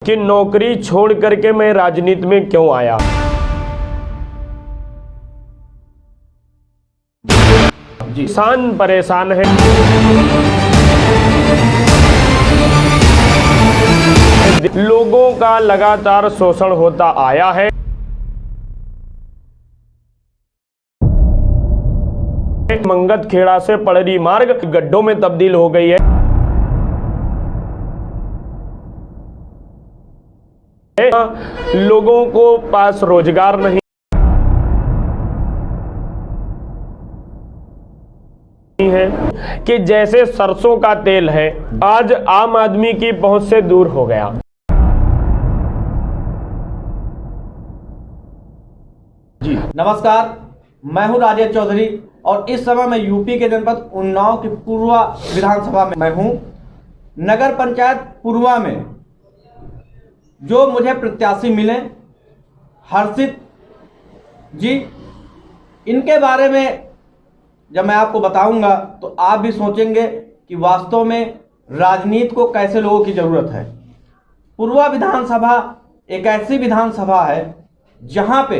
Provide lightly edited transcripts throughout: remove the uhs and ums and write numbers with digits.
कि नौकरी छोड़ करके मैं राजनीति में क्यों आया। किसान परेशान है, लोगों का लगातार शोषण होता आया है। मंगतखेड़ा से पड़री मार्ग गड्ढों में तब्दील हो गई है। लोगों को पास रोजगार नहीं है कि जैसे सरसों का तेल है आज आम आदमी की पहुंच से दूर हो गया। जी नमस्कार, मैं हूं राजेश चौधरी और इस समय मैं यूपी के जनपद उन्नाव की पूर्वा विधानसभा में मैं हूं। नगर पंचायत पूर्वा में जो मुझे प्रत्याशी मिले हर्षित जी, इनके बारे में जब मैं आपको बताऊंगा तो आप भी सोचेंगे कि वास्तव में राजनीति को कैसे लोगों की ज़रूरत है। पूर्वा विधानसभा एक ऐसी विधानसभा है जहां पे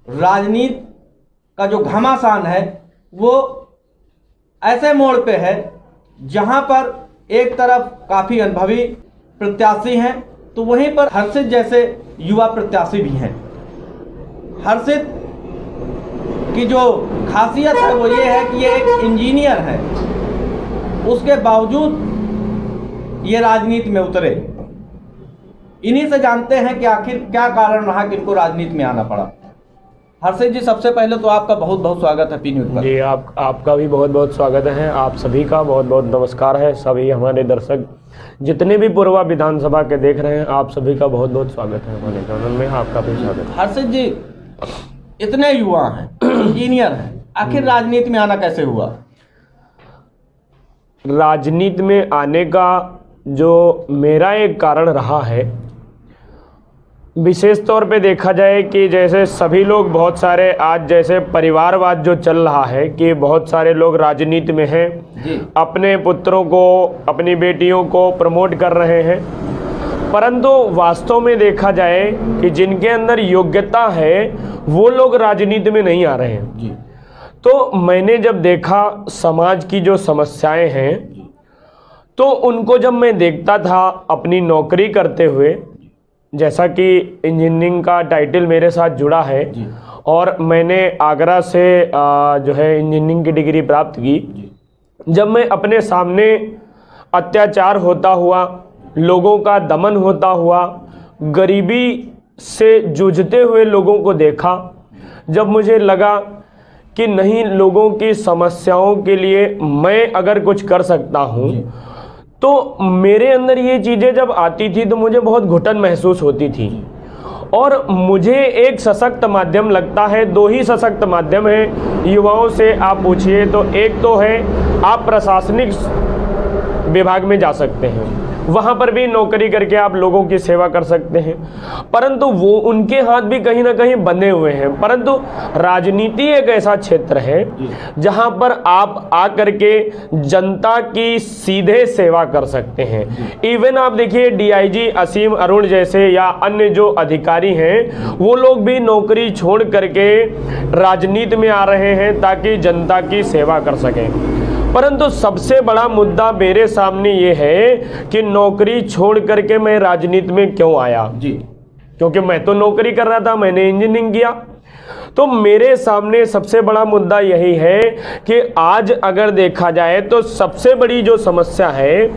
राजनीति का जो घमासान है वो ऐसे मोड़ पे है जहां पर एक तरफ काफ़ी अनुभवी प्रत्याशी हैं तो वहीं पर हर्षित जैसे युवा प्रत्याशी भी हैं। हर्षित की जो खासियत है वो ये है कि ये एक इंजीनियर है, उसके बावजूद ये राजनीति में उतरे। इन्हीं से जानते हैं कि आखिर क्या कारण रहा कि इनको राजनीति में आना पड़ा। हर्षित जी, सबसे पहले तो आपका बहुत बहुत स्वागत है पी न्यूज़ पर। जी आपका भी बहुत बहुत स्वागत है। आप सभी का बहुत बहुत नमस्कार है। सभी हमारे दर्शक जितने भी पूर्वा विधानसभा के देख रहे हैं, आप सभी का बहुत बहुत स्वागत है हमारे चैनल में। आपका भी स्वागत है। हर्षित जी, इतने युवा हैं, इंजीनियर हैं, आखिर राजनीति में आना कैसे हुआ? राजनीति में आने का जो मेरा एक कारण रहा है, विशेष तौर पे देखा जाए कि जैसे सभी लोग बहुत सारे आज जैसे परिवारवाद जो चल रहा है कि बहुत सारे लोग राजनीति में हैं, अपने पुत्रों को अपनी बेटियों को प्रमोट कर रहे हैं, परंतु वास्तव में देखा जाए कि जिनके अंदर योग्यता है वो लोग राजनीति में नहीं आ रहे हैं। तो मैंने जब देखा समाज की जो समस्याएं हैं तो उनको जब मैं देखता था अपनी नौकरी करते हुए, जैसा कि इंजीनियरिंग का टाइटल मेरे साथ जुड़ा है और मैंने आगरा से जो है इंजीनियरिंग की डिग्री प्राप्त की, जब मैं अपने सामने अत्याचार होता हुआ, लोगों का दमन होता हुआ, गरीबी से जूझते हुए लोगों को देखा, जब मुझे लगा कि नहीं, लोगों की समस्याओं के लिए मैं अगर कुछ कर सकता हूँ, तो मेरे अंदर ये चीज़ें जब आती थी तो मुझे बहुत घुटन महसूस होती थी। और मुझे एक सशक्त माध्यम लगता है, दो ही सशक्त माध्यम है युवाओं से आप पूछिए तो एक तो है आप प्रशासनिक विभाग में जा सकते हैं, वहाँ पर भी नौकरी करके आप लोगों की सेवा कर सकते हैं, परंतु वो उनके हाथ भी कहीं ना कहीं बंधे हुए हैं। परंतु राजनीति एक ऐसा क्षेत्र है जहाँ पर आप आकर के जनता की सीधे सेवा कर सकते हैं। इवन आप देखिए डीआईजी असीम अरुण जैसे या अन्य जो अधिकारी हैं वो लोग भी नौकरी छोड़ करके राजनीति में आ रहे हैं ताकि जनता की सेवा कर सकें। परंतु सबसे बड़ा मुद्दा मेरे सामने ये है कि नौकरी छोड़ करके मैं राजनीति में क्यों आया। क्योंकि मैं तो नौकरी कर रहा था, मैंने इंजीनियरिंग किया। तो मेरे सामने सबसे बड़ा मुद्दा यही है कि आज अगर देखा जाए तो सबसे बड़ी जो समस्या है,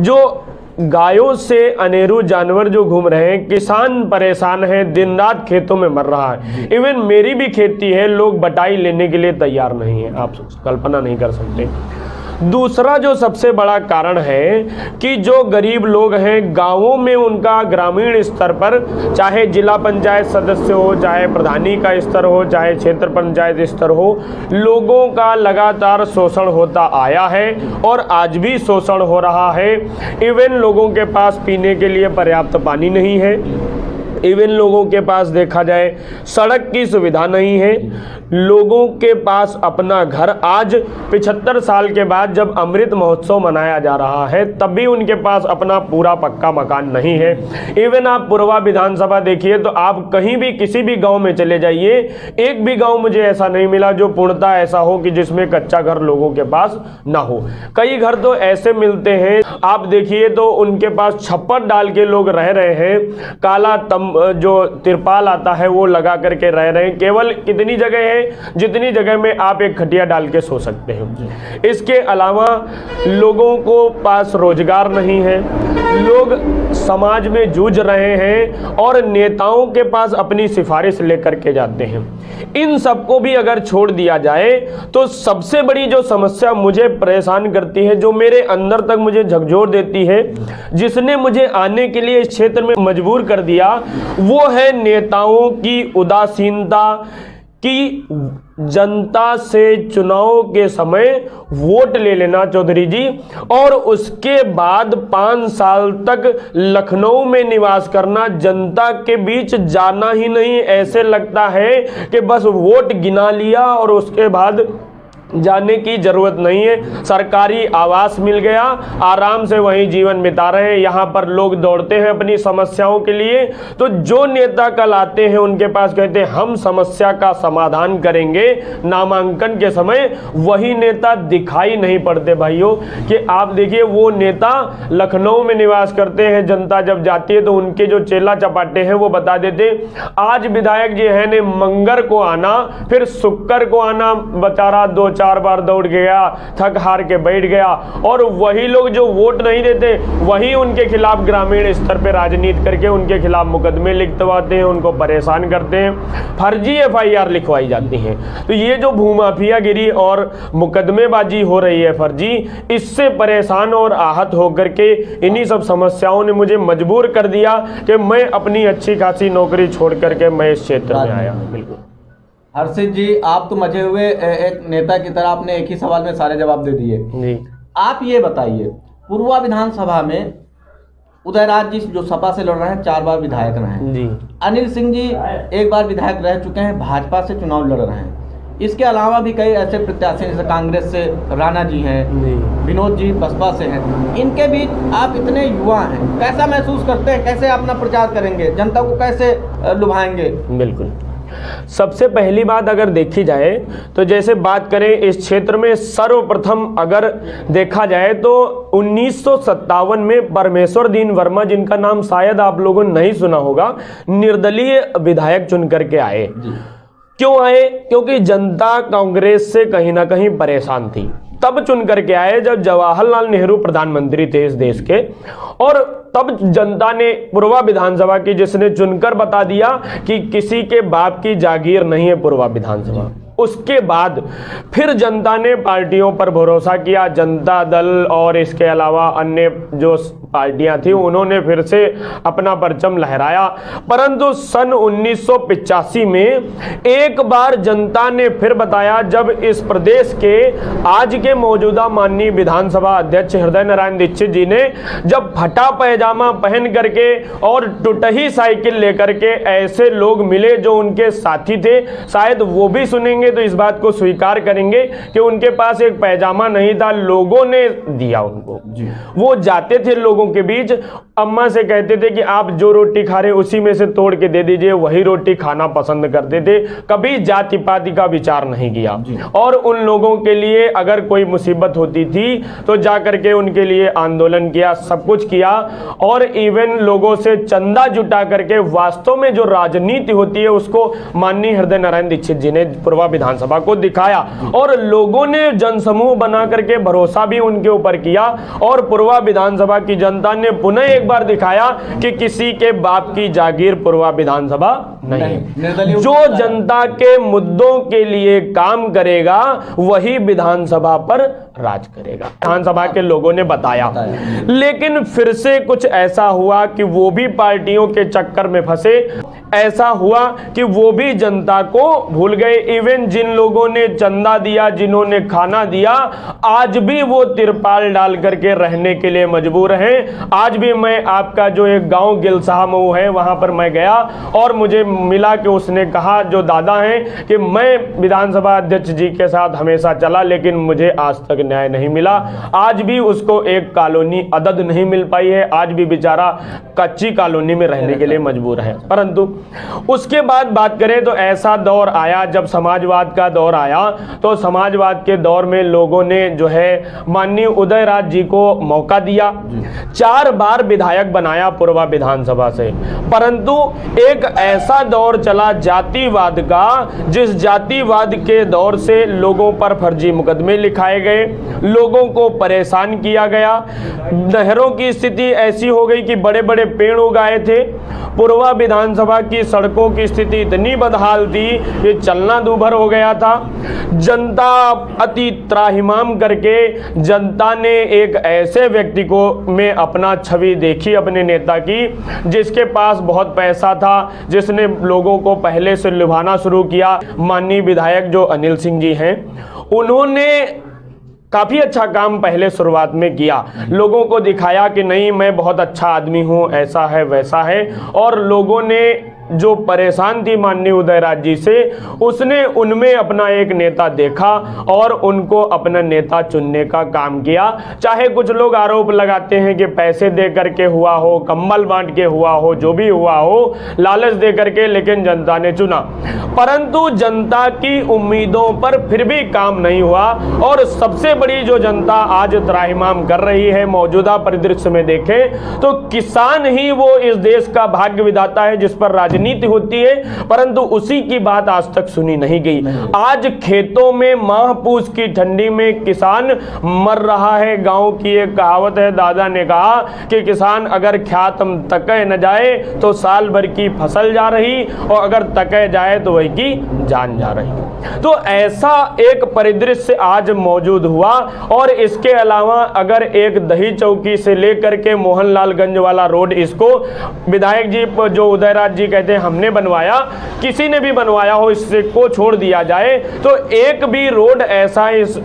जो गायों से अनेरू जानवर जो घूम रहे हैं, किसान परेशान है, दिन रात खेतों में मर रहा है। इवन मेरी भी खेती है, लोग बटाई लेने के लिए तैयार नहीं है, आप कल्पना नहीं कर सकते। दूसरा जो सबसे बड़ा कारण है कि जो गरीब लोग हैं गांवों में, उनका ग्रामीण स्तर पर चाहे जिला पंचायत सदस्य हो, चाहे प्रधानी का स्तर हो, चाहे क्षेत्र पंचायत स्तर हो, लोगों का लगातार शोषण होता आया है और आज भी शोषण हो रहा है। इवन लोगों के पास पीने के लिए पर्याप्त पानी नहीं है, इवन लोगों के पास देखा जाए सड़क की सुविधा नहीं है, लोगों के पास अपना घर आज 75 साल के बाद जब अमृत महोत्सव मनाया जा रहा है तब भी उनके पास अपना पूरा पक्का मकान नहीं है। इवन आप पुरवा विधानसभा देखिए तो आप कहीं भी किसी भी गांव में चले जाइए, एक भी गांव मुझे ऐसा नहीं मिला जो पूर्णतः ऐसा हो कि जिसमें कच्चा घर लोगों के पास ना हो। कई घर तो ऐसे मिलते हैं, आप देखिए तो उनके पास छप्पर डाल के लोग रह रहे हैं, काला जो तिरपाल आता है वो लगा करके रह रहे हैं। केवल कितनी जगह है जितनी जगह में आप एक खटिया डाल के सो सकते हैं। इसके अलावा लोगों को पास रोजगार नहीं है, लोग समाज में जूझ रहे हैं और नेताओं के पास अपनी सिफारिश लेकर के जाते हैं। इन सबको भी अगर छोड़ दिया जाए तो सबसे बड़ी जो समस्या मुझे परेशान करती है, जो मेरे अंदर तक मुझे झकझोर देती है, जिसने मुझे आने के लिए इस क्षेत्र में मजबूर कर दिया, वो है नेताओं की उदासीनता कि जनता से चुनाव के समय वोट ले लेना चौधरी जी, और उसके बाद 5 साल तक लखनऊ में निवास करना, जनता के बीच जाना ही नहीं। ऐसे लगता है कि बस वोट गिना लिया और उसके बाद जाने की जरूरत नहीं है। सरकारी आवास मिल गया, आराम से वहीं जीवन बिता रहे हैं। यहाँ पर लोग दौड़ते हैं अपनी समस्याओं के लिए, तो जो नेता कल आते हैं उनके पास कहते हैं हम समस्या का समाधान करेंगे, नामांकन के समय वही नेता दिखाई नहीं पड़ते भाइयों। कि आप देखिए वो नेता लखनऊ में निवास करते हैं, जनता जब जाती है तो उनके जो चेला चपाटे हैं वो बता देते आज विधायक जी है ने मंगर को आना, फिर शुक्र को आना, बेचारा 2-4 बार दौड़ गया, थक हार के बैठ गया। और वही लोग जो वोट नहीं देते वही उनके खिलाफ ग्रामीण स्तर पे राजनीति करके उनके खिलाफ मुकदमे लिखवाते हैं, उनको परेशान करते हैं, फर्जी FIR लिखवाई जाती हैं। तो ये जो भूमाफियागिरी और मुकदमेबाजी हो रही है फर्जी, इससे परेशान और आहत होकर के इन्हीं सब समस्याओं ने मुझे मजबूर कर दिया कि मैं अपनी अच्छी खासी नौकरी छोड़ करके मैं इस क्षेत्र में आया। बिल्कुल हर्षित जी, आप तो मजे हुए एक नेता की तरह आपने एक ही सवाल में सारे जवाब दे दिए जी। आप ये बताइए, पुरवा विधानसभा में उदयराज जी जो सपा से लड़ रहे हैं 4 बार विधायक रहे हैं जी। अनिल सिंह जी 1 बार विधायक रह चुके हैं, भाजपा से चुनाव लड़ रहे हैं। इसके अलावा भी कई ऐसे प्रत्याशी जैसे कांग्रेस से राणा जी हैं, विनोद जी बसपा से हैं। इनके बीच आप इतने युवा हैं, कैसा महसूस करते हैं? कैसे अपना प्रचार करेंगे, जनता को कैसे लुभाएंगे? बिल्कुल, सबसे पहली बात अगर देखी जाए तो जैसे बात करें इस क्षेत्र में सर्वप्रथम अगर देखा जाए तो 1957 में परमेश्वर दीन वर्मा, जिनका नाम शायद आप लोगों ने नहीं सुना होगा, निर्दलीय विधायक चुन करके आए। क्यों आए? क्योंकि जनता कांग्रेस से कहीं ना कहीं परेशान थी, तब चुन करके आए जब जवाहरलाल नेहरू प्रधानमंत्री थे इस देश के। और तब जनता ने पुरवा विधानसभा की, जिसने चुनकर बता दिया कि किसी के बाप की जागीर नहीं है पुरवा विधानसभा। उसके बाद फिर जनता ने पार्टियों पर भरोसा किया, जनता दल और इसके अलावा अन्य जो पार्टियां थी उन्होंने फिर से अपना परचम लहराया। परंतु सन 1985 में एक बार जनता ने फिर बताया, जब इस प्रदेश के आज के मौजूदा माननीय विधानसभा अध्यक्ष हृदय नारायण दीक्षित जी ने जब फटा पैजामा पहन करके और टूटही साइकिल लेकर के ऐसे लोग मिले जो उनके साथी थे, शायद वो भी सुनेंगे तो इस बात को स्वीकार करेंगे कि उनके पास एक पैजामा नहीं था, लोगों ने दिया उनको। वो जाते थे लोगों के बीच, अम्मा से कहते थे कि आप जो रोटी खा रहे उसी में से तोड़ के दे दीजिए, वही रोटी खाना पसंद करते थे। कभी जाति पाति का विचार नहीं किया। और उन लोगों के लिए अगर कोई मुसीबत होती थी तो जाकर के उनके लिए आंदोलन किया, सब कुछ किया। और इवन लोगों से चंदा जुटा करके वास्तव में जो राजनीति होती है उसको माननीय हृदय नारायण दीक्षित जी ने पुरवा विधानसभा को दिखाया। और लोगों ने जनसमूह बना करके भरोसा भी उनके ऊपर किया। और पुरवा विधानसभा की जनता ने पुनः एक बार दिखाया कि किसी के बाप की जागीर पुरवा विधानसभा नहीं। जो जनता के मुद्दों के लिए काम करेगा वही विधानसभा पर राज करेगा, विधानसभा के लोगों ने बताया। लेकिन फिर से कुछ ऐसा हुआ कि वो भी पार्टियों के चक्कर में फंसे, ऐसा हुआ कि वो भी जनता को भूल गए। इवन जिन लोगों ने चंदा दिया, जिन्होंने खाना दिया, आज भी वो तिरपाल डाल करके रहने के लिए मजबूर हैं। आज भी मैं आपका जो एक गांव गिलसाह मऊ है वहां पर मैं गया और मुझे मिला कि उसने कहा, जो दादा हैं, कि मैं विधानसभा अध्यक्ष जी के साथ हमेशा चला लेकिन मुझे आज तक न्याय नहीं मिला। आज भी उसको एक कॉलोनी अदद नहीं मिल पाई है, आज भी बेचारा कच्ची कॉलोनी में रहने के लिए मजबूर है। परंतु उसके बाद बात करें तो ऐसा दौर आया, जब समाजवाद का दौर आया तो समाजवाद के दौर में लोगों ने जो है माननीय उदयराज जी को मौका दिया, 4 बार विधायक बनाया पूर्वा विधानसभा से। परंतु एक ऐसा दौर चला जातिवाद का, जिस जातिवाद के दौर से लोगों पर फर्जी मुकदमे लिखाए गए, लोगों को परेशान किया गया। नहरों की स्थिति ऐसी हो गई कि बड़े बड़े पेड़ उगाए थे। पूर्वा विधानसभा की सड़कों की स्थिति इतनी बदहाल थी कि चलना दूभर हो गया था। जनता अति त्राहिमाम करके जनता ने एक ऐसे व्यक्ति को में अपना छवि देखी, अपने नेता की, जिसके पास बहुत पैसा था, जिसने लोगों को पहले से लुभाना शुरू किया। माननीय विधायक जो अनिल सिंह जी हैं, उन्होंने काफ़ी अच्छा काम पहले शुरुआत में किया, लोगों को दिखाया कि नहीं मैं बहुत अच्छा आदमी हूँ, ऐसा है वैसा है। और लोगों ने जो परेशान थी माननीय उदयराज जी से, उसने उनमें अपना एक नेता देखा और उनको अपना नेता चुनने का काम किया। चाहे कुछ लोग आरोप लगाते हैं कि पैसे दे करके हुआ हो, कंबल बांट के हुआ हो, जो भी हुआ हो, लालच दे करके, लेकिन जनता ने चुना। परंतु जनता की उम्मीदों पर फिर भी काम नहीं हुआ। और सबसे बड़ी जो जनता आज त्राहिमाम कर रही है, मौजूदा परिदृश्य में देखें तो किसान ही वो इस देश का भाग्य विधाता है जिस पर नीति होती है, परंतु उसी की बात आज तक सुनी नहीं गई। आज खेतों में माह पूस की ठंडी में किसान मर रहा है। गांव की एक कहावत है, दादा ने कहा कि किसान अगर ख्यातम तके न जाए तो साल भर की फसल जा रही, और अगर तके जाए तो वही की जान जा रही। तो ऐसा एक परिदृश्य आज मौजूद हुआ। और इसके अलावा अगर एक दही चौकी से लेकर के मोहनलालगंज वाला रोड, इसको विधायक जी जो उदयराज जी कहते हैं हमने बनवाया, किसी ने भी बनवाया हो, इससे को छोड़ दिया जाए तो एक भी रोड ऐसा, इस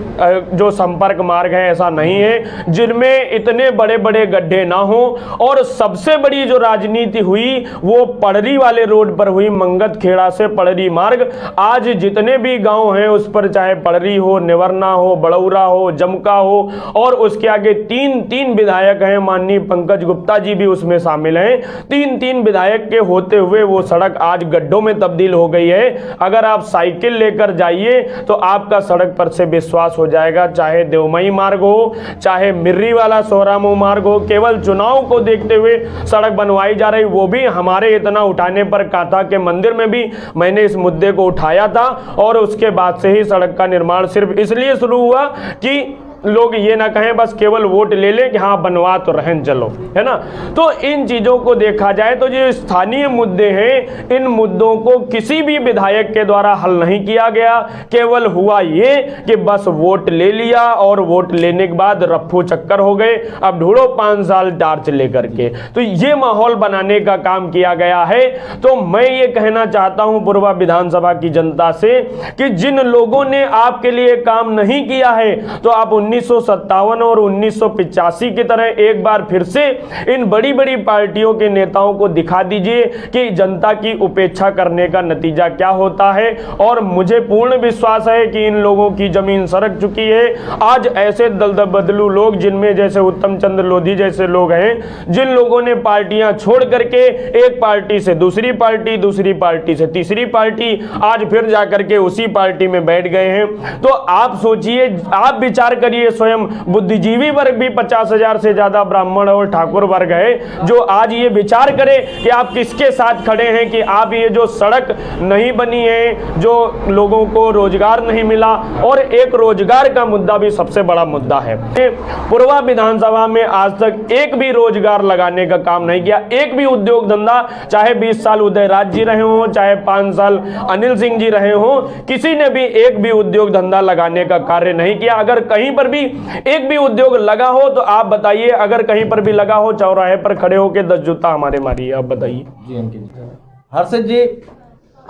जो संपर्क मार्ग है ऐसा नहीं है जिनमें इतने बड़े बड़े गड्ढे ना हो। और सबसे बड़ी जो राजनीति हुई वो पड़री वाले रोड पर हुई, मंगत खेड़ा से पड़री मार्ग। आज जितने भी गांव हैं उस पर, चाहे पड़री हो, निवरना हो, बड़ौरा हो, जमका हो, और उसके आगे तीन विधायक हैं, माननीय पंकज गुप्ता जी भी उसमें शामिल हैं। तीन विधायक के होते हुए वो सड़क आज गड्ढों में तब्दील हो गई है। अगर आप साइकिल लेकर जाइए तो आपका सड़क पर से विश्वास हो जाएगा, चाहे देवमई मार्ग हो, चाहे मिर्री वाला सोहरामऊ मार्ग हो, केवल चुनाव को देखते हुए सड़क बनवाई जा रही। वो भी हमारे इतना उठाने पर, काथा के मंदिर में भी मैंने इस मुद्दे को उठाया था, और उसके बाद से ही सड़क का निर्माण सिर्फ इसलिए शुरू हुआ कि लोग ये ना कहें बस केवल वोट ले ले कि हाँ बनवा तो रहन चलो, है ना। तो इन चीज़ों को देखा जाए तो जो स्थानीय मुद्दे हैं, इन मुद्दों को किसी भी विधायक के द्वारा हल नहीं किया गया। केवल हुआ ये कि बस वोट ले लिया और वोट लेने के बाद रफ्फू चक्कर हो गए, अब ढूंढो 5 साल टार्च लेकर के। तो ये माहौल बनाने का काम किया गया है। तो मैं ये कहना चाहता हूँ पूर्वा विधानसभा की जनता से कि जिन लोगों ने आपके लिए काम नहीं किया है, तो आप 1957 और 1985 की तरह एक बार फिर से इन बड़ी बड़ी पार्टियों के नेताओं को दिखा दीजिए कि जनता की उपेक्षा करने का नतीजा क्या होता है। और मुझे पूर्ण विश्वास है कि इन लोगों की जमीन सरक चुकी है। आज ऐसे दलदल बदलू लोग, जिनमें जैसे उत्तम चंद्र लोधी जैसे लोग हैं, जिन लोगों ने पार्टियां छोड़ करके एक पार्टी से दूसरी पार्टी, दूसरी पार्टी से तीसरी पार्टी, आज फिर जाकर के उसी पार्टी में बैठ गए हैं। तो आप सोचिए, आप विचार करिए, स्वयं बुद्धिजीवी वर्ग भी 50,000 से ज्यादा ब्राह्मण और ठाकुर वर्ग है, जो आज ये विचार करे कि आप किसके साथ खड़े हैं, कि आप ये जो सड़क नहीं बनी है, जो लोगों को रोजगार नहीं मिला, और एक रोजगार का मुद्दा भी सबसे बड़ा मुद्दा है। पूर्वा विधानसभा में आज तक एक भी रोजगार लगाने का काम नहीं किया, एक भी उद्योग धंधा, चाहे 20 साल उदयराज जी रहे हो, चाहे 5 साल अनिल सिंह जी रहे हो, किसी ने भी एक भी उद्योग धंधा लगाने का कार्य नहीं किया। अगर कहीं पर पर भी एक भी उद्योग लगा हो तो आप बताइए, अगर कहीं पर भी लगा हो चौराहे पर खड़े होके 10 जूता हमारे मारिए, आप बताइए। जी अंकित जी, हर्षित जी,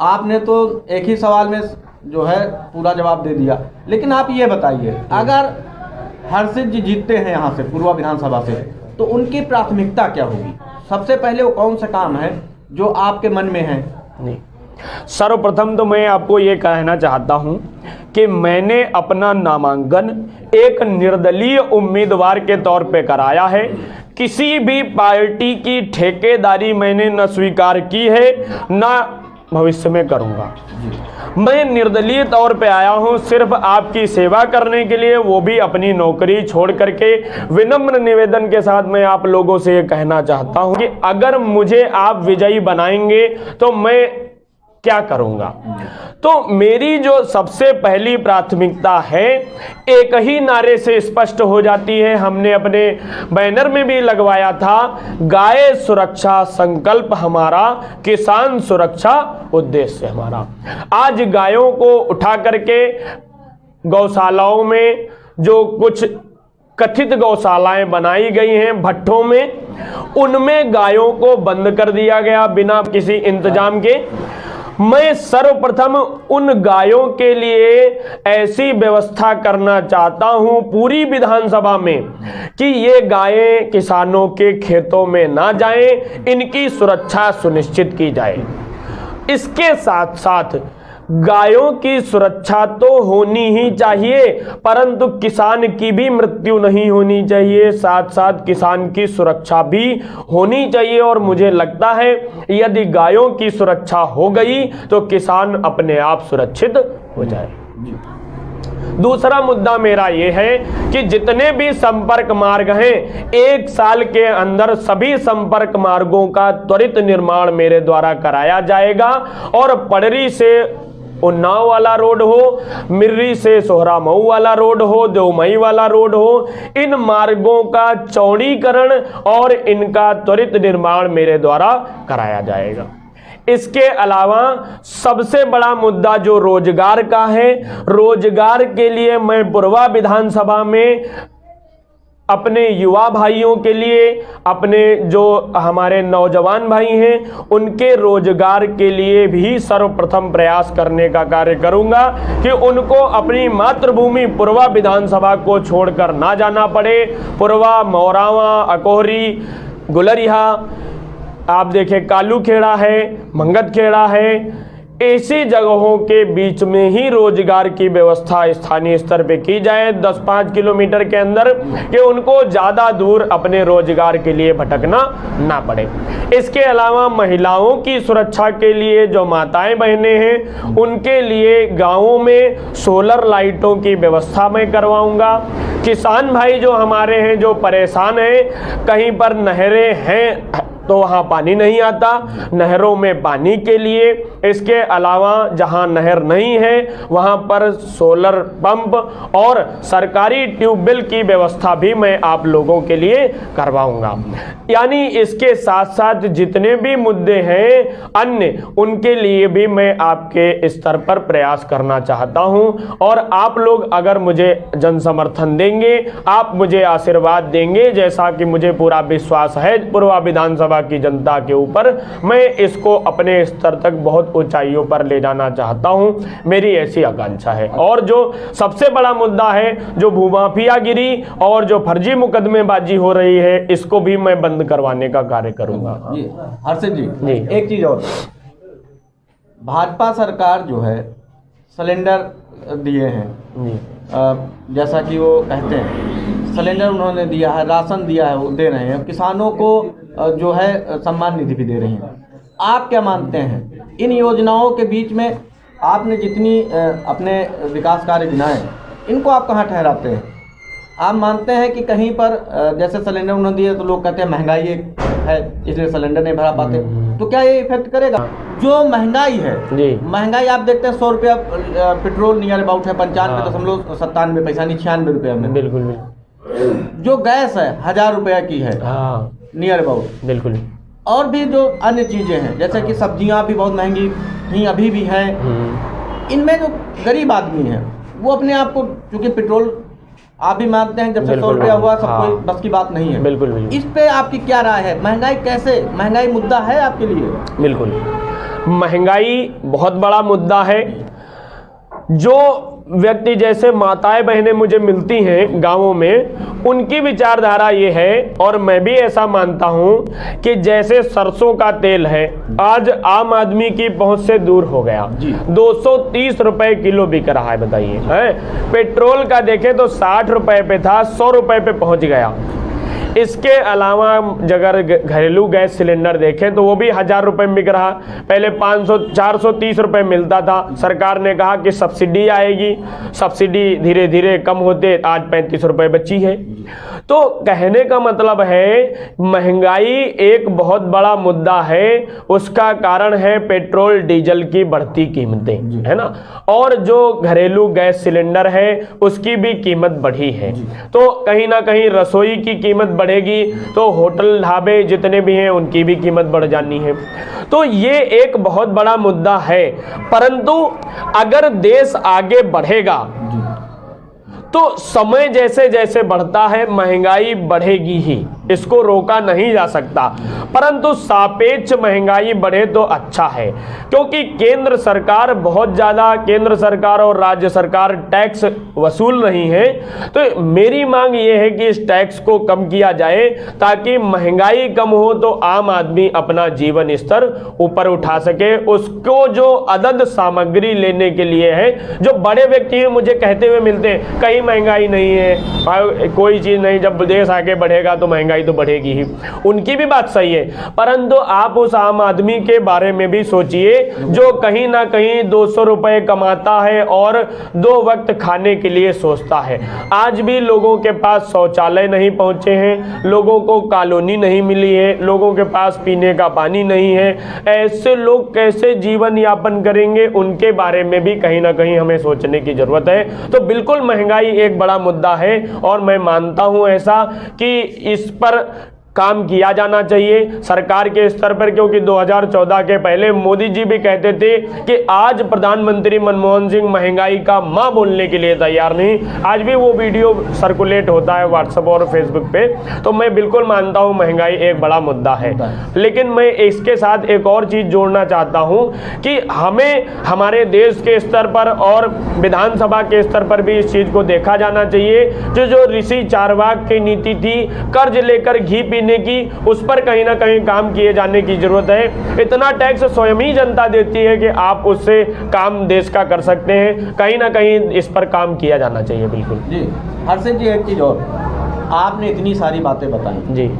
आपने तो एक ही सवाल में जो है पूरा जवाब दे दिया, लेकिन आप ये बताइए, अगर हर्षित जी जीतते हैं यहाँ से पूर्वा विधानसभा से, तो उनकी प्राथमिकता क्या होगी? सबसे पहले वो कौन सा काम है जो आपके मन में है? नहीं, सर्वप्रथम तो मैं आपको ये कहना चाहता हूं कि मैंने अपना नामांकन एक निर्दलीय उम्मीदवार के तौर पे कराया है। किसी भी पार्टी की ठेकेदारी मैंने न स्वीकार की है, न भविष्य में करूंगा। मैं निर्दलीय तौर पे आया हूं सिर्फ आपकी सेवा करने के लिए, वो भी अपनी नौकरी छोड़ करके। विनम्र निवेदन के साथ मैं आप लोगों से ये कहना चाहता हूं कि अगर मुझे आप विजयी बनाएंगे तो मैं क्या करूंगा। तो मेरी जो सबसे पहली प्राथमिकता है, एक ही नारे से स्पष्ट हो जाती है, हमने अपने बैनर में भी लगवाया था, गाय सुरक्षा संकल्प हमारा, किसान सुरक्षा उद्देश्य हमारा। आज गायों को उठा करके गौशालाओं में जो कुछ कथित गौशालाएं बनाई गई हैं भट्ठों में, उनमें गायों को बंद कर दिया गया बिना किसी इंतजाम के। मैं सर्वप्रथम उन गायों के लिए ऐसी व्यवस्था करना चाहता हूं पूरी विधानसभा में कि ये गायें किसानों के खेतों में ना जाएं, इनकी सुरक्षा सुनिश्चित की जाए। इसके साथ साथ गायों की सुरक्षा तो होनी ही चाहिए, परंतु किसान की भी मृत्यु नहीं होनी चाहिए, साथ साथ किसान की सुरक्षा भी होनी चाहिए। और मुझे लगता है यदि गायों की सुरक्षा हो गई तो किसान अपने आप सुरक्षित हो जाए। दूसरा मुद्दा मेरा यह है कि जितने भी संपर्क मार्ग हैं, 1 साल के अंदर सभी संपर्क मार्गों का त्वरित निर्माण मेरे द्वारा कराया जाएगा। और पड़री से उन्नाव वाला रोड हो, मिर्री से सोहरा मऊ वाला रोड हो, देवमई वाला रोड हो, इन मार्गों का चौड़ीकरण और इनका त्वरित निर्माण मेरे द्वारा कराया जाएगा। इसके अलावा सबसे बड़ा मुद्दा जो रोजगार का है, रोजगार के लिए मैं पूर्वा विधानसभा में अपने युवा भाइयों के लिए, अपने जो हमारे नौजवान भाई हैं, उनके रोजगार के लिए भी सर्वप्रथम प्रयास करने का कार्य करूंगा कि उनको अपनी मातृभूमि पूर्वा विधानसभा को छोड़कर ना जाना पड़े। पूर्वा, मौरावा, अकोहरी, गुलरिहा, आप देखें कालूखेड़ा है, मंगतखेड़ा है, ऐसी जगहों के बीच में ही रोजगार की व्यवस्था स्थानीय स्तर पे की जाए 10-5 किलोमीटर के अंदर, कि उनको ज़्यादा दूर अपने रोजगार के लिए भटकना ना पड़े। इसके अलावा महिलाओं की सुरक्षा के लिए जो माताएं बहनें हैं, उनके लिए गांवों में सोलर लाइटों की व्यवस्था मैं करवाऊंगा। किसान भाई जो हमारे हैं, जो परेशान हैं, कहीं पर नहरें हैं तो वहाँ पानी नहीं आता, नहरों में पानी के लिए, इसके अलावा जहाँ नहर नहीं है वहाँ पर सोलर पंप और सरकारी ट्यूबवेल की व्यवस्था भी मैं आप लोगों के लिए करवाऊंगा। यानी इसके साथ साथ जितने भी मुद्दे हैं अन्य, उनके लिए भी मैं आपके स्तर पर प्रयास करना चाहता हूं। और आप लोग अगर मुझे जन समर्थन देंगे, आप मुझे आशीर्वाद देंगे, जैसा कि मुझे पूरा विश्वास है पूर्वा विधानसभा की जनता के ऊपर, मैं इसको अपने स्तर तक बहुत ऊंचाइयों पर ले जाना चाहता हूं, मेरी ऐसी आकांक्षा है। और जो सबसे बड़ा मुद्दा है, जो भूमाफियागिरी और जो फर्जी मुकदमेबाजी हो रही है, इसको भी मैं बंद करवाने का कार्य करूंगा। हर्षित जी, एक चीज और, भाजपा सरकार जो है सिलेंडर दिए हैं, जैसा कि वो कहते हैं सिलेंडर उन्होंने दिया है, राशन दिया है, वो दे रहे हैं, किसानों को जो है सम्मान निधि भी दे रहे हैं। आप क्या मानते हैं इन योजनाओं के बीच में आपने जितनी अपने विकास कार्य गिनाए, इनको आप कहाँ ठहराते हैं? आप मानते हैं कि कहीं पर जैसे सिलेंडर उन्होंने दिए तो लोग कहते हैं महंगाई है इसलिए सिलेंडर नहीं भरा पाते, तो क्या ये इफेक्ट करेगा? जो महंगाई है, महंगाई आप देखते हैं 100 रुपया पेट्रोल नियर अबाउट है, 95.97 पैसा, नहीं 96 रुपया में। बिल्कुल। जो गैस है 1000 रुपया की है नियर अबाउट। बिल्कुल। और भी जो अन्य चीजें हैं, जैसे कि सब्जियां भी बहुत महंगी ही अभी भी हैं। इनमें जो गरीब आदमी है वो अपने आप को, चूंकि पेट्रोल आप भी मानते हैं जब से 100 बिल्कुल, रुपया हुआ सब हाँ। कोई बस की बात नहीं है। बिल्कुल बिल्कुल इस पे आपकी क्या राय है? महंगाई मुद्दा है आपके लिए? बिल्कुल, महंगाई बहुत बड़ा मुद्दा है। जो व्यक्ति जैसे माताएं बहनें मुझे मिलती हैं गांवों में, उनकी विचारधारा ये है, और मैं भी ऐसा मानता हूं, कि जैसे सरसों का तेल है आज आम आदमी की पहुंच से दूर हो गया। 230 रुपए किलो बिक रहा है, बताइए। पेट्रोल का देखें तो 60 रुपए पे था, 100 रुपए पे पहुंच गया। इसके अलावा अगर घरेलू गैस सिलेंडर देखें तो वो भी 1000 रुपए में बिक रहा। पहले 430 रुपए मिलता था, सरकार ने कहा कि सब्सिडी आएगी, सब्सिडी धीरे धीरे कम होते आज 35 रुपए बची है। तो कहने का मतलब है महंगाई एक बहुत बड़ा मुद्दा है, उसका कारण है पेट्रोल डीजल की बढ़ती कीमतें, है ना, और जो घरेलू गैस सिलेंडर है उसकी भी कीमत बढ़ी है। तो कहीं ना कहीं रसोई की कीमत बढ़ेगी तो होटल ढाबे जितने भी हैं उनकी भी कीमत बढ़ जानी है। तो ये एक बहुत बड़ा मुद्दा है, परंतु अगर देश आगे बढ़ेगा तो समय जैसे जैसे बढ़ता है महंगाई बढ़ेगी ही, इसको रोका नहीं जा सकता, परंतु सापेक्ष महंगाई बढ़े तो अच्छा है, क्योंकि केंद्र सरकार बहुत ज़्यादा, केंद्र सरकार और राज्य सरकार टैक्स वसूल रही है। तो मेरी मांग ये है कि इस टैक्स को कम किया जाए ताकि महंगाई कम हो तो आम आदमी अपना जीवन स्तर ऊपर उठा सके। उसको जो अदद सामग्री लेने के लिए है, जो बड़े व्यक्ति हैं मुझे कहते हुए मिलते हैं कहीं महंगाई नहीं है, कोई चीज़ नहीं, जब देश आगे बढ़ेगा तो महंगाई तो बढ़ेगी ही, उनकी भी बात सही है, परंतु आप उस आम आदमी के बारे में भी सोचिए जो कहीं ना कहीं 200 रुपए कमाता है और 2 वक्त खाने के लिए सोचता है। आज भी लोगों के पास शौचालय नहीं पहुंचे हैं, लोगों को कॉलोनी नहीं मिली है, लोगों के पास पीने का पानी नहीं है। ऐसे लोग कैसे जीवन यापन करेंगे, उनके बारे में भी कहीं ना कहीं हमें सोचने की जरूरत है। तो बिल्कुल महंगाई एक बड़ा मुद्दा है और मैं मानता हूं ऐसा कि इस पर काम किया जाना चाहिए सरकार के स्तर पर, क्योंकि 2014 के पहले मोदी जी भी कहते थे कि आज प्रधानमंत्री मनमोहन सिंह महंगाई का मां बोलने के लिए तैयार नहीं। आज भी वो वीडियो सर्कुलेट होता है व्हाट्सएप और फेसबुक पे। तो मैं बिल्कुल मानता हूं महंगाई एक बड़ा मुद्दा है, लेकिन मैं इसके साथ एक और चीज जोड़ना चाहता हूं कि हमें हमारे देश के स्तर पर और विधानसभा के स्तर पर भी इस चीज को देखा जाना चाहिए। जो ऋषि चारवाक की नीति थी, कर्ज लेकर घी पीने की, उस पर कहीं ना कहीं काम किए जाने की जरूरत है। इतना टैक्स स्वयं ही जनता देती है कि आप उससे काम देश का कर सकते हैं, कहीं ना कहीं इस पर काम किया जाना चाहिए। बिल्कुल जी। हर्षित जी, एक चीज और, आपने इतनी सारी बातें बताई जी,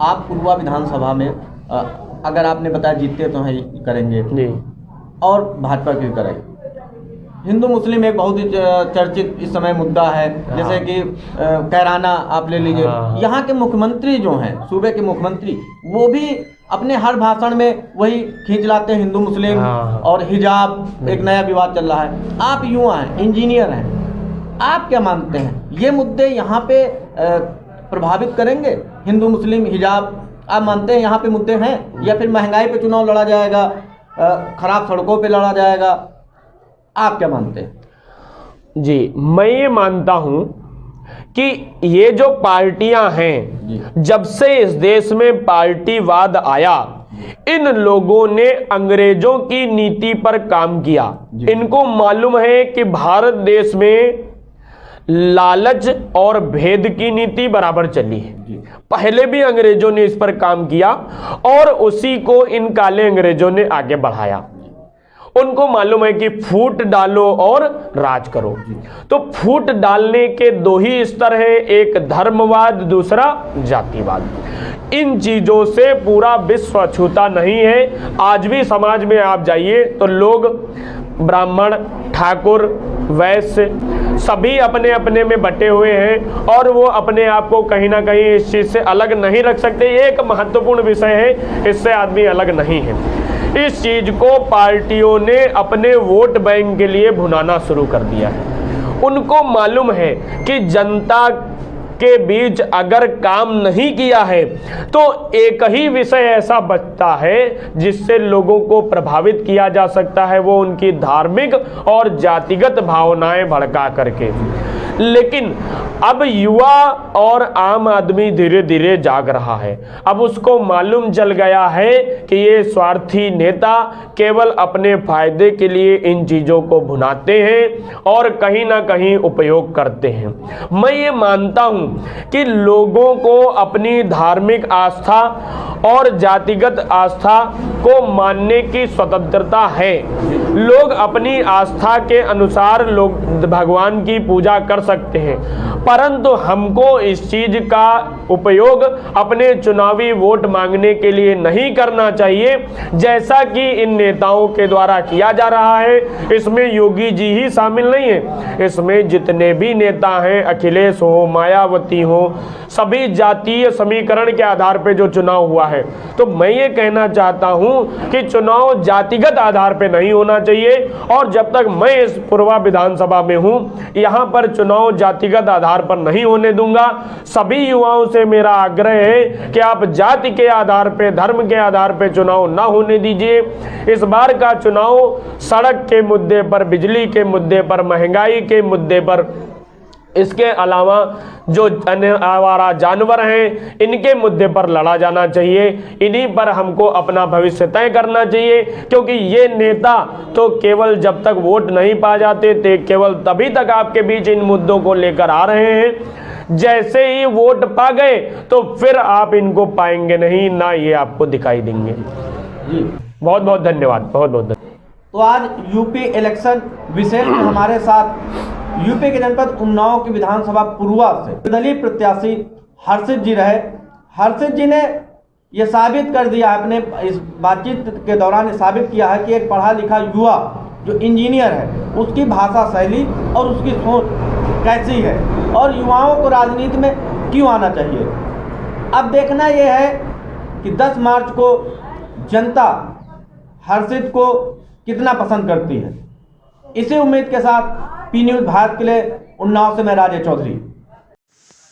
आप पूर्वा विधानसभा में अगर आपने बताया जीतते तो है करेंगे जी, और भाजपा की करेंगे। हिंदू मुस्लिम एक बहुत ही चर्चित इस समय मुद्दा है, जैसे कि कैराना आप ले लीजिए, यहाँ के मुख्यमंत्री जो हैं, सूबे के मुख्यमंत्री, वो भी अपने हर भाषण में वही खींच लाते हैं हिंदू मुस्लिम और हिजाब, एक नया विवाद चल रहा है। आप युवा हैं, इंजीनियर हैं, आप क्या मानते हैं ये मुद्दे यहाँ पे प्रभावित करेंगे? हिंदू मुस्लिम हिजाब, आप मानते हैं यहाँ पे मुद्दे हैं, या फिर महंगाई पे चुनाव लड़ा जाएगा, खराब सड़कों पे लड़ा जाएगा? आप क्या मानते हैं? जी, मैं ये मानता हूं कि ये जो पार्टियां हैं, जब से इस देश में पार्टीवाद आया, इन लोगों ने अंग्रेजों की नीति पर काम किया। इनको मालूम है कि भारत देश में लालच और भेद की नीति बराबर चली है। पहले भी अंग्रेजों ने इस पर काम किया और उसी को इन काले अंग्रेजों ने आगे बढ़ाया। उनको मालूम है कि फूट डालो और राज करो। तो फूट डालने के 2 ही स्तर हैं, एक धर्मवाद, दूसरा जातिवाद। इन चीजों से पूरा विश्व अछूता नहीं है। आज भी समाज में आप जाइए तो लोग ब्राह्मण, ठाकुर, वैश्य सभी अपने अपने में बटे हुए हैं और वो अपने आप को कहीं ना कहीं इस चीज से अलग नहीं रख सकते। ये एक महत्वपूर्ण विषय है, इससे आदमी अलग नहीं है। इस चीज को पार्टियों ने अपने वोट बैंक के लिए भुनाना शुरू कर दिया है। उनको मालूम है कि जनता के बीच अगर काम नहीं किया है तो एक ही विषय ऐसा बचता है जिससे लोगों को प्रभावित किया जा सकता है, वो उनकी धार्मिक और जातिगत भावनाएं भड़का करके। लेकिन अब युवा और आम आदमी धीरे धीरे जाग रहा है। अब उसको मालूम चल गया है कि ये स्वार्थी नेता केवल अपने फायदे के लिए इन चीज़ों को भुनाते हैं और कहीं ना कहीं उपयोग करते हैं। मैं ये मानता हूँ कि लोगों को अपनी धार्मिक आस्था और जातिगत आस्था को मानने की स्वतंत्रता है। लोग अपनी आस्था के अनुसार लोग भगवान की पूजा कर सकते हैं, परंतु हमको इस चीज का उपयोग अपने चुनावी वोट मांगने के लिए नहीं करना चाहिए, जैसा कि इन नेताओं के द्वारा किया जा रहा है। इसमें योगी जी ही शामिल नहीं है, इसमें जितने भी नेता हैं, अखिलेश हो, मायावती हो, सभी जातीय समीकरण के आधार पर जो चुनाव हुआ है। तो मैं ये कहना चाहता हूं कि चुनाव जातिगत आधार पर नहीं होना चाहिए, और जब तक मैं इस पूर्वा विधानसभा में हूं, यहां पर चुनाव जातिगत आधार पर नहीं होने दूंगा। सभी युवाओं से मेरा आग्रह है कि आप जाति के आधार पर, धर्म के आधार पर चुनाव ना होने दीजिए। इस बार का चुनाव सड़क के मुद्दे पर, बिजली के मुद्दे पर, महंगाई के मुद्दे पर, इसके अलावा जो आवारा जानवर हैं इनके मुद्दे पर लड़ा जाना चाहिए। इन्हीं पर हमको अपना भविष्य तय करना चाहिए, क्योंकि ये नेता तो केवल जब तक वोट नहीं पा जाते थे, केवल तभी तक आपके बीच इन मुद्दों को लेकर आ रहे हैं। जैसे ही वोट पा गए तो फिर आप इनको पाएंगे नहीं, ना ये आपको दिखाई देंगे। बहुत बहुत धन्यवाद, बहुत बहुत धन्यवाद। तो आज यूपी इलेक्शन विशेष में हमारे साथ यूपी के जनपद उन्नाव की विधानसभा पूर्वा से निर्दलीय प्रत्याशी हर्षित जी रहे। हर्षित जी ने यह साबित कर दिया है, अपने इस बातचीत के दौरान साबित किया है कि एक पढ़ा लिखा युवा जो इंजीनियर है, उसकी भाषा शैली और उसकी सोच कैसी है और युवाओं को राजनीति में क्यों आना चाहिए। अब देखना यह है कि 10 मार्च को जनता हर्षित को कितना पसंद करती है। इसी उम्मीद के साथ पी न्यूज भारत के लिए उन्नाव से मैं राजेश चौधरी।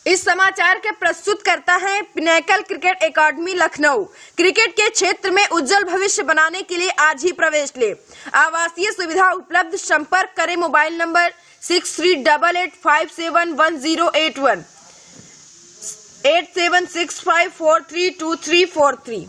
इस समाचार के प्रस्तुत करता है pinnacle cricket academy Lucknow. Cricket के क्षेत्र में उज्जवल भविष्य बनाने के लिए आज ही प्रवेश ले। आवासीय सुविधा उपलब्ध। संपर्क करें मोबाइल नंबर 6388571081 8765432343।